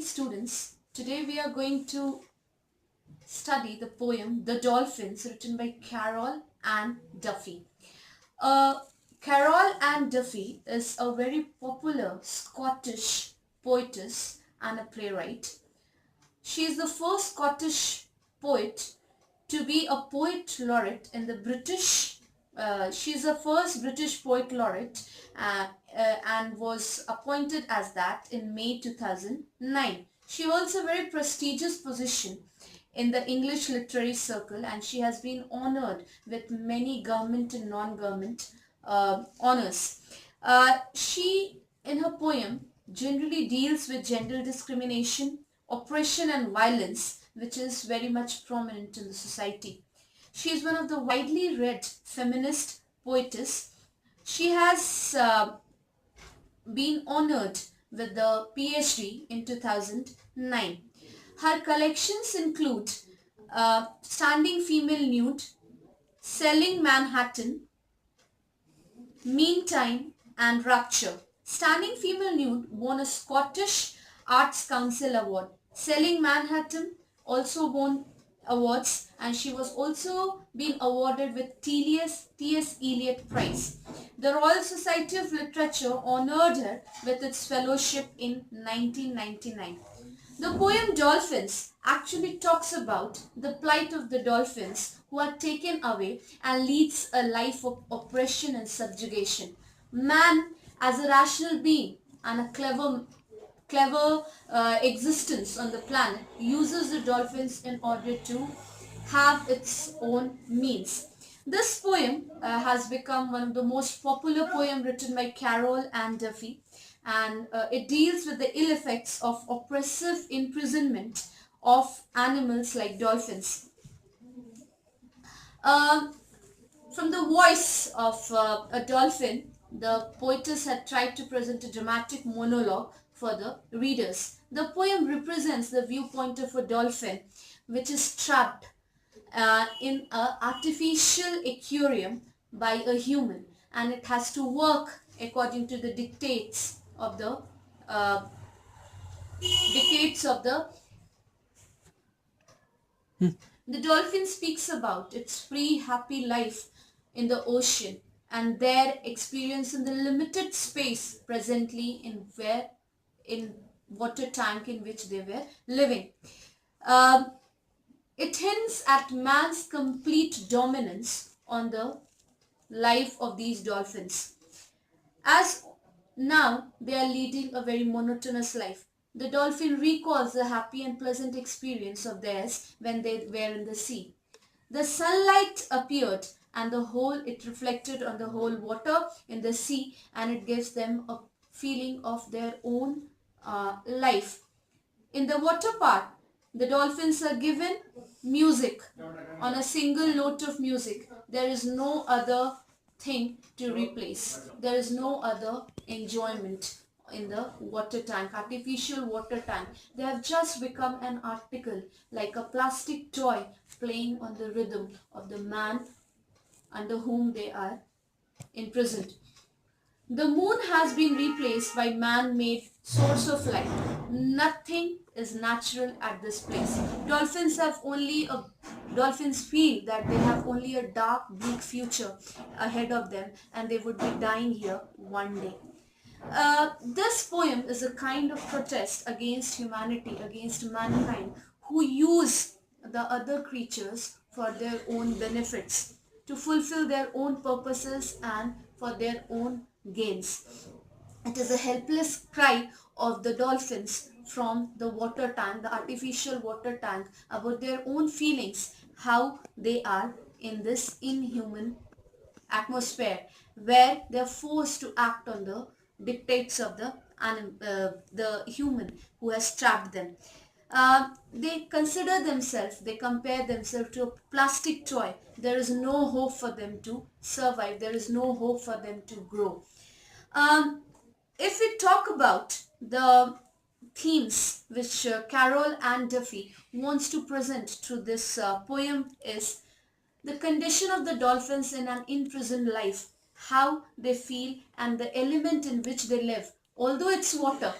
Students, today we are going to study the poem The Dolphins written by Carol Ann Duffy. Uh, Carol Ann Duffy is a very popular Scottish poetess and a playwright. She is the first Scottish poet to be a poet laureate in the British. She is the first British poet laureate and was appointed as that in May 2009. She holds a very prestigious position in the English literary circle, and she has been honored with many government and non-government honors. She, in her poem, generally deals with gender discrimination, oppression and violence, which is very much prominent in the society. She is one of the widely read feminist poetess. She has been honored with the PhD in 2009. Her collections include Standing Female Nude, Selling Manhattan, Meantime and Rapture. Standing Female Nude won a Scottish Arts Council Award. Selling Manhattan also won awards, and she was also being awarded with T.S. Eliot Prize. The Royal Society of Literature honored her with its fellowship in 1999. The poem Dolphins actually talks about the plight of the dolphins who are taken away and leads a life of oppression and subjugation. Man, as a rational being and a clever existence on the planet, uses the dolphins in order to have its own means. This poem has become one of the most popular poems written by Carol Ann Duffy, and it deals with the ill effects of oppressive imprisonment of animals like dolphins. From the voice of a dolphin, the poetess had tried to present a dramatic monologue for the readers. The poem represents the viewpoint of a dolphin which is trapped in an artificial aquarium by a human, and it has to work according to the dictates of the uh, the dolphin speaks about its free happy life in the ocean and their experience in the limited space presently in water tank in which they were living. Um, it hints at man's complete dominance on the life of these dolphins, as now they are leading a very monotonous life. The dolphin recalls the happy and pleasant experience of theirs when they were in the sea. The sunlight appeared, and it reflected on the whole water in the sea, and it gives them a feeling of their own life. In the water part, the dolphins are given music on a single note of music. There is no other thing to replace. There is no other enjoyment in the water tank, artificial water tank. They have just become an article, like a plastic toy playing on the rhythm of the man under whom they are imprisoned. The moon has been replaced by man-made source of light. Nothing is natural at this place. Dolphins feel that they have only a dark, bleak future ahead of them, and they would be dying here one day. This poem is a kind of protest against humanity, against mankind, who use the other creatures for their own benefits, to fulfill their own purposes and for their own gains. It is a helpless cry of the dolphins from the water tank, the artificial water tank, about their own feelings, how they are in this inhuman atmosphere where they are forced to act on the dictates of the human who has trapped them. They consider themselves, they compare themselves to a plastic toy. There is no hope for them to survive. There is no hope for them to grow. If we talk about the themes which Carol Ann Duffy wants to present through this poem is the condition of the dolphins in an imprisoned life, how they feel and the element in which they live. Although it's water,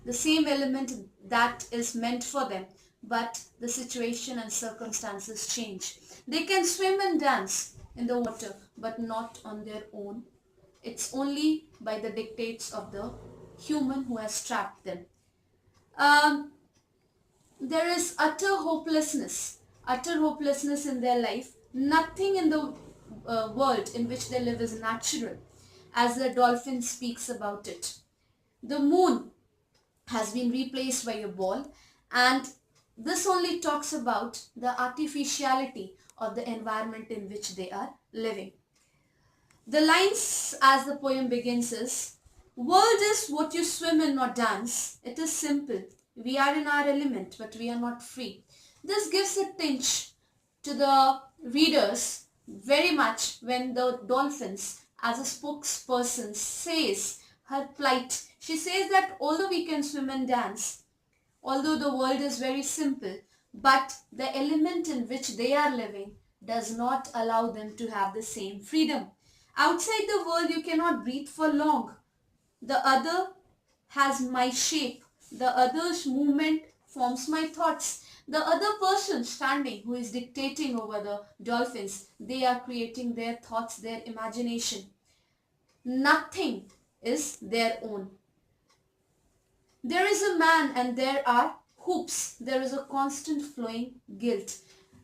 the same element that is meant for them, but the situation and circumstances change. They can swim and dance in the water, but not on their own. It's only by the dictates of the human who has trapped them. Um, there is utter hopelessness in their life. Nothing in the world in which they live is natural, as the dolphin speaks about it. The moon has been replaced by a ball, and this only talks about the artificiality of the environment in which they are living. The lines as the poem begins is, world is what you swim in or dance. It is simple. We are in our element, but we are not free. This gives a tinge to the readers very much when the dolphins, as a spokesperson, says her plight. She says that although we can swim and dance, although the world is very simple, but the element in which they are living does not allow them to have the same freedom. Outside the world you cannot breathe for long. The other has my shape. The other's movement forms my thoughts. The other person standing who is dictating over the dolphins, they are creating their thoughts, their imagination. Nothing is their own. There is a man and there are hoops. There is a constant flowing guilt.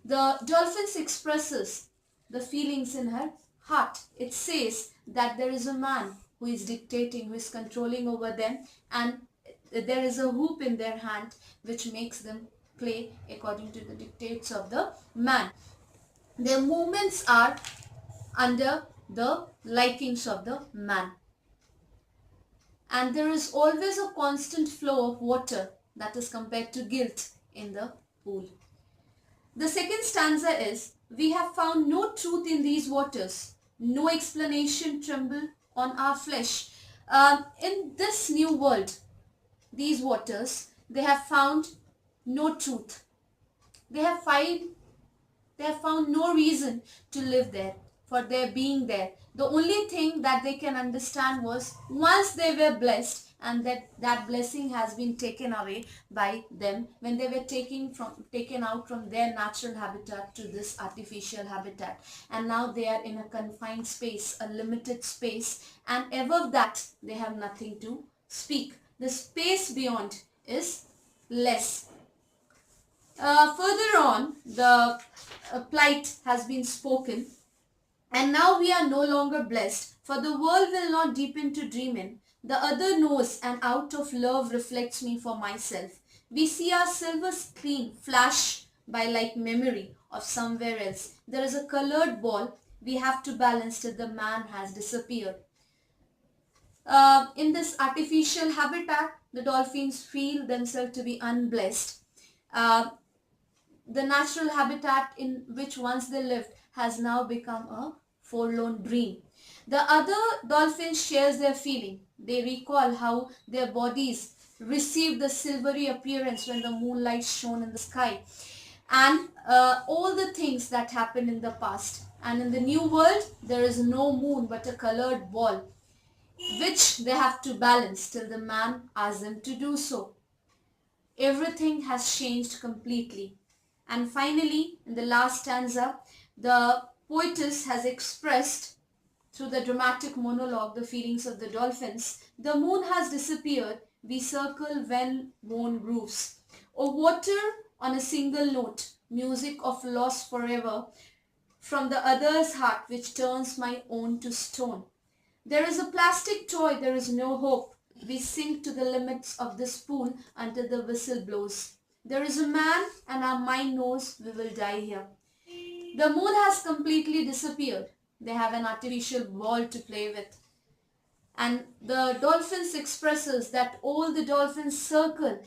The dolphins expresses the feelings in her heart. It says that there is a man who is dictating, who is controlling over them, and there is a hoop in their hand which makes them play according to the dictates of the man. Their movements are under the likings of the man. And there is always a constant flow of water that is compared to guilt in the pool. The second stanza is, we have found no truth in these waters, no explanation tremble on our flesh. In this new world, these waters, they have found no truth. They have found no reason to live there, for their being there. The only thing that they can understand was once they were blessed, and that blessing has been taken away by them when they were taken out from their natural habitat to this artificial habitat, and now they are in a confined space, a limited space, and above that they have nothing to speak. The space beyond is less. Further on, the plight has been spoken, and now we are no longer blessed, for the world will not deepen to dream in. The other knows, and out of love reflects me for myself. We see our silver screen flash by like memory of somewhere else. There is a colored ball we have to balance till the man has disappeared. In this artificial habitat, the dolphins feel themselves to be unblessed. The natural habitat in which once they lived has now become a forlorn dream. The other dolphins shares their feeling. They recall how their bodies received the silvery appearance when the moonlight shone in the sky, and all the things that happened in the past. And in the new world, there is no moon but a colored ball, which they have to balance till the man asks them to do so. Everything has changed completely. And finally, in the last stanza, the poetess has expressed through the dramatic monologue the feelings of the dolphins. The moon has disappeared, we circle when moon grooves. O water on a single note, music of loss forever, from the other's heart which turns my own to stone. There is a plastic toy, there is no hope. We sink to the limits of this pool until the whistle blows. There is a man, and our mind knows we will die here. The moon has completely disappeared. They have an artificial ball to play with. And the dolphins expresses that all the dolphins circle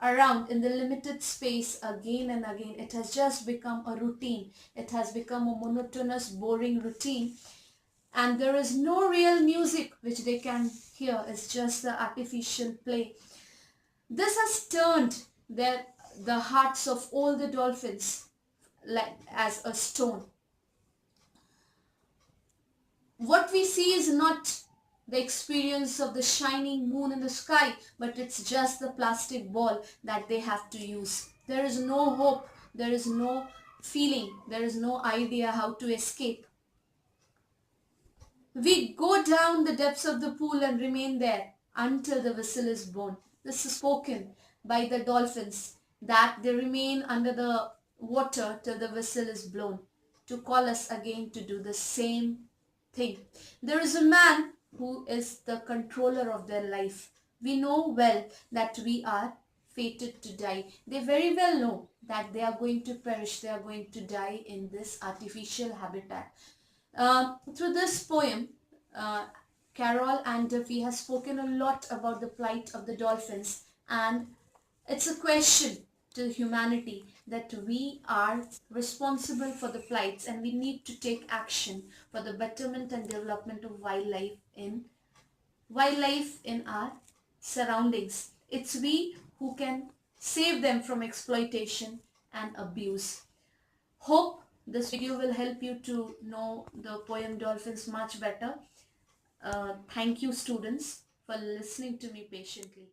around in the limited space again and again. It has just become a routine. It has become a monotonous, boring routine. And there is no real music which they can hear. It's just the artificial play. This has turned the hearts of all the dolphins like as a stone. What we see is not the experience of the shining moon in the sky, but it's just the plastic ball that they have to use. There is no hope, there is no feeling, there is no idea how to escape. We go down the depths of the pool and remain there until the whistle is blown. This is spoken by the dolphins, that they remain under the water till the whistle is blown, to call us again to do the same thing. There is a man who is the controller of their life. We know well that we are fated to die. They very well know that they are going to perish, they are going to die in this artificial habitat. Through this poem, uh, Carol Ann Duffy has spoken a lot about the plight of the dolphins, and it's a question to humanity that we are responsible for the plights and we need to take action for the betterment and development of wildlife in our surroundings. It's we who can save them from exploitation and abuse. Hope this video will help you to know the poem Dolphins much better. Thank you, students, for listening to me patiently.